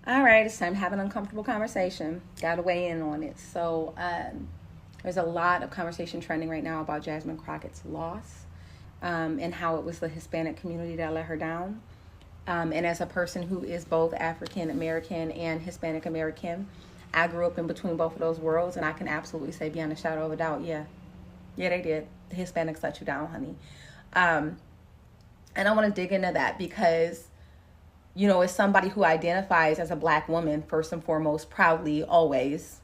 All right, it's time to have an uncomfortable conversation. Got to weigh in on it. There's a lot of conversation trending right now about Jasmine Crockett's loss and how it was the Hispanic community that let her down. And as a person who is both African American and Hispanic American, I grew up in between both of those worlds, and I can absolutely say beyond a shadow of a doubt, yeah, they did. The Hispanics let you down, honey. Um, and I want to dig into that because as somebody who identifies as a black woman, first and foremost, proudly, always,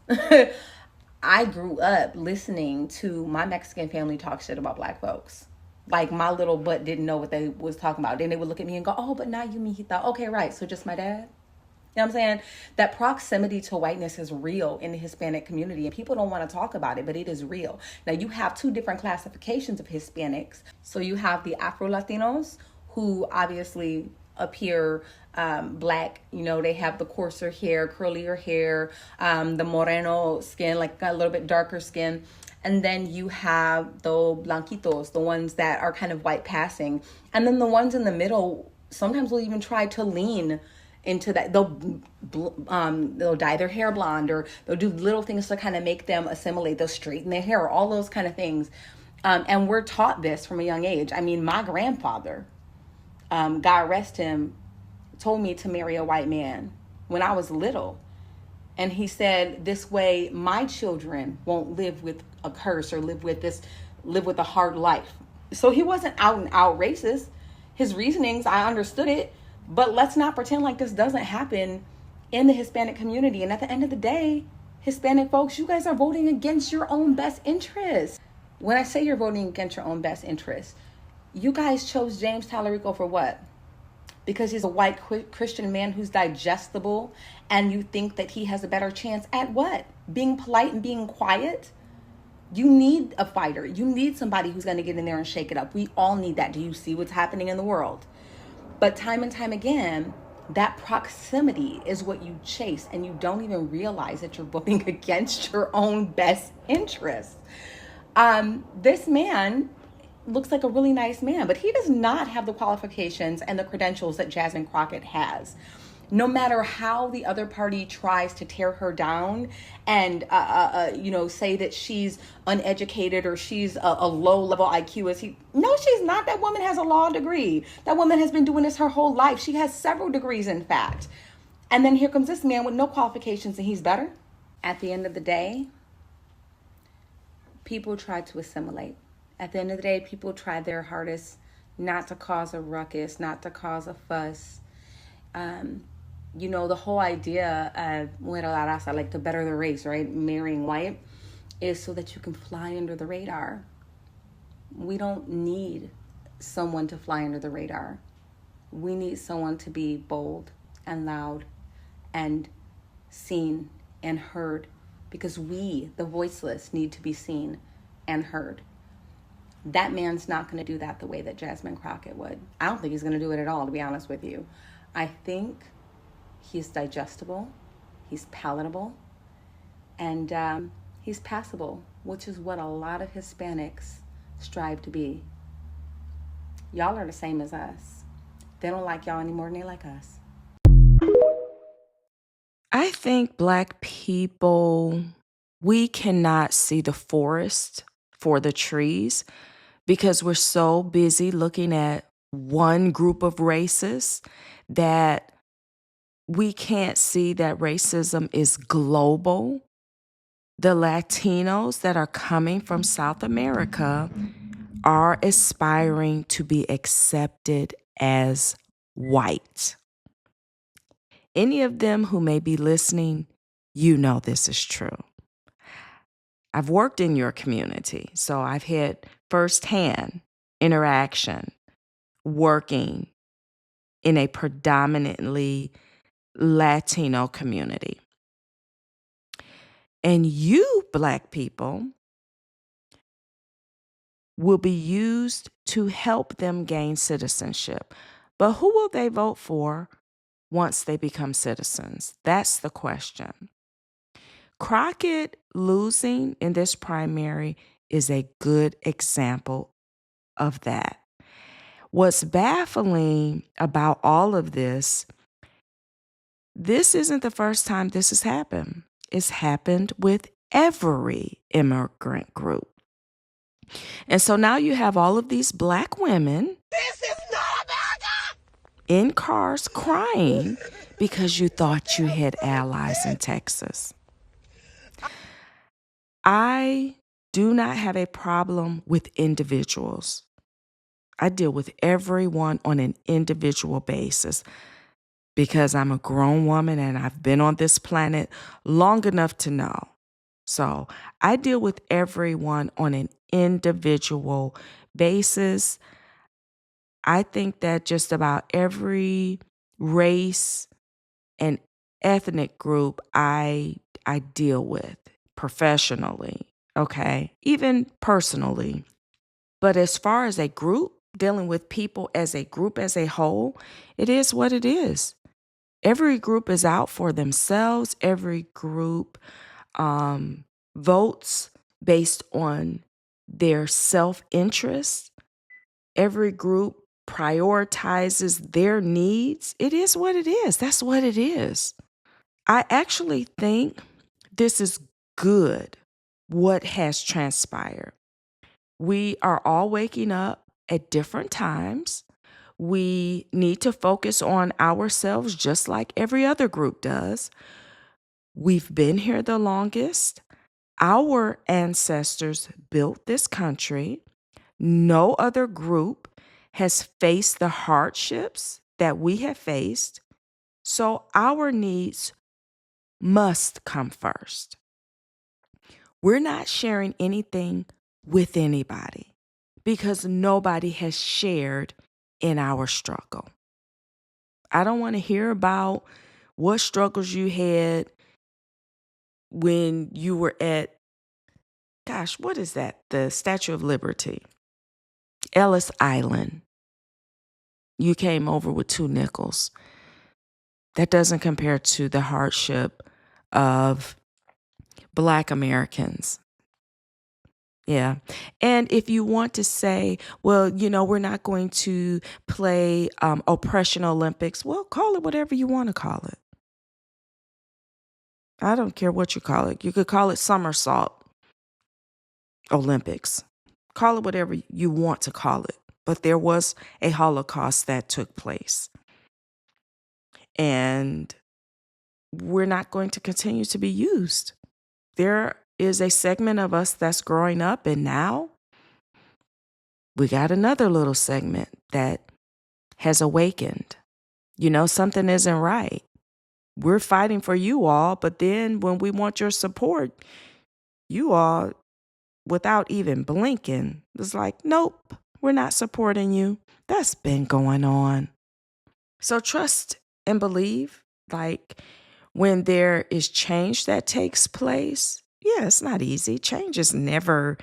I grew up listening to my Mexican family talk shit about black folks. Like my little butt didn't know what they was talking about. Then they would look at me and go, "Oh, but now you mean he thought, okay, right. So just my dad." You know what I'm saying? That proximity to whiteness is real in the Hispanic community, and people don't want to talk about it, but it is real. Now, you have two different classifications of Hispanics. So you have the Afro Latinos, who obviously appear black. They have the coarser hair, curlier hair, the moreno skin, like a little bit darker skin. And then you have the blanquitos, the ones that are kind of white passing. And then the ones in the middle sometimes will even try to lean into that. They'll dye their hair blonde, or they'll do little things to kind of make them assimilate. They'll straighten their hair, all those kind of things. And we're taught this from a young age. I mean, my grandfather, God rest him, told me to marry a white man when I was little. And he said, this way my children won't live with a curse or live with a hard life. So he wasn't out and out racist. His reasonings, I understood it, but let's not pretend like this doesn't happen in the Hispanic community. And at the end of the day, Hispanic folks, you guys are voting against your own best interest. When I say you're voting against your own best interest, you guys chose James Talarico for what? Because he's a white Christian man who's digestible, and you think that he has a better chance at what? Being polite and being quiet? You need a fighter. You need somebody who's going to get in there and shake it up. We all need that. Do you see what's happening in the world? But time and time again, that proximity is what you chase, and you don't even realize that you're voting against your own best interests. This man looks like a really nice man, but he does not have the qualifications and the credentials that Jasmine Crockett has. No matter how the other party tries to tear her down and say that she's uneducated or she's a low level IQ, no, she's not. That woman has a law degree. That woman has been doing this her whole life. She has several degrees, in fact. And then here comes this man with no qualifications, and he's better. At the end of the day, people try to assimilate. At the end of the day, people try their hardest not to cause a ruckus, not to cause a fuss. The whole idea of muera la raza, like to better the race, right? Marrying white, is so that you can fly under the radar. We don't need someone to fly under the radar. We need someone to be bold and loud and seen and heard, because we, the voiceless, need to be seen and heard. That man's not going to do that the way that Jasmine Crockett would. I don't think he's going to do it at all, to be honest with you. I think he's digestible, he's palatable, and he's passable, which is what a lot of Hispanics strive to be. Y'all are the same as us. They don't like y'all any more than they like us. I think Black people, we cannot see the forest for the trees because we're so busy looking at one group of races that we can't see that racism is global. The Latinos that are coming from South America are aspiring to be accepted as white. Any of them who may be listening, you know this is true. I've worked in your community, so I've had firsthand interaction working in a predominantly Latino community. And you, Black people, will be used to help them gain citizenship. But who will they vote for once they become citizens? That's the question. Crockett losing in this primary is a good example of that. What's baffling about all of this This isn't the first time this has happened. It's happened with every immigrant group. And so now you have all of these Black women in cars crying because you thought you had allies in Texas. I do not have a problem with individuals. I deal with everyone on an individual basis because I'm a grown woman and I've been on this planet long enough to know. So I deal with everyone on an individual basis. I think that just about every race and ethnic group I deal with professionally, okay, even personally. But as far as a group, dealing with people as a group as a whole, it is what it is. Every group is out for themselves. Every group votes based on their self-interest. Every group prioritizes their needs. It is what it is. That's what it is. I actually think this is good, what has transpired. We are all waking up at different times. We need to focus on ourselves just like every other group does. We've been here the longest. Our ancestors built this country. No other group has faced the hardships that we have faced. So our needs must come first. We're not sharing anything with anybody because nobody has shared in our struggle. I don't want to hear about what struggles you had when you were at, what is that? The Statue of Liberty, Ellis Island. You came over with 2 nickels. That doesn't compare to the hardship of Black Americans. Yeah. And if you want to say, well, we're not going to play oppression Olympics, well, call it whatever you want to call it. I don't care what you call it. You could call it somersault Olympics. Call it whatever you want to call it. But there was a Holocaust that took place. And we're not going to continue to be used. There is a segment of us that's growing up, and now we got another little segment that has awakened. Something isn't right. We're fighting for you all, but then when we want your support, you all, without even blinking, it's like, nope, we're not supporting you. That's been going on. So trust and believe, when there is change that takes place, yeah, it's not easy. Change is never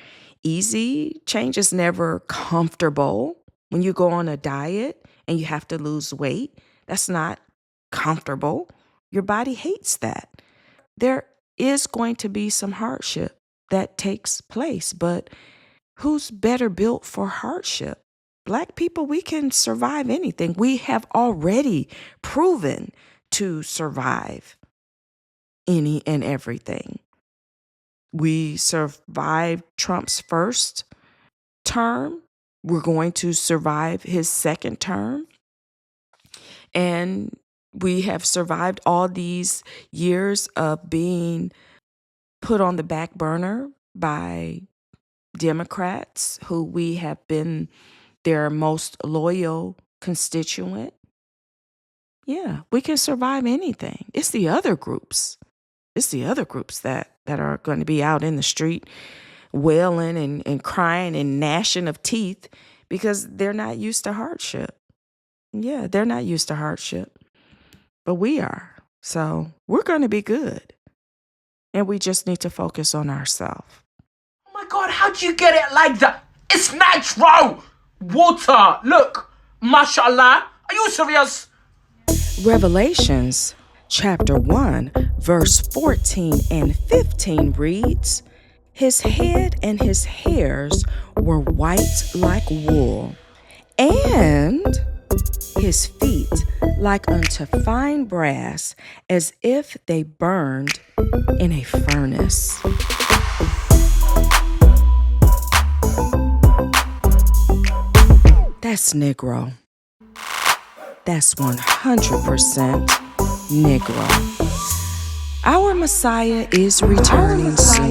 easy. Change is never comfortable. When you go on a diet and you have to lose weight, that's not comfortable. Your body hates that. There is going to be some hardship that takes place, but who's better built for hardship? Black people, we can survive anything. We have already proven to survive any and everything. We survived Trump's first term. We're going to survive his second term. And we have survived all these years of being put on the back burner by Democrats who we have been their most loyal constituent. Yeah, we can survive anything. It's the other groups. It's the other groups that are going to be out in the street wailing and crying and gnashing of teeth because they're not used to hardship. Yeah, they're not used to hardship, but we are. So we're going to be good. And we just need to focus on ourselves. Oh my God, how'd you get it like that? It's natural. Water. Look, mashallah. Are you serious? Revelations chapter 1, verse 14 and 15 reads, "His head and his hairs were white like wool, and his feet like unto fine brass, as if they burned in a furnace. That's Negro. That's 100% Negro. Our Messiah is returning soon.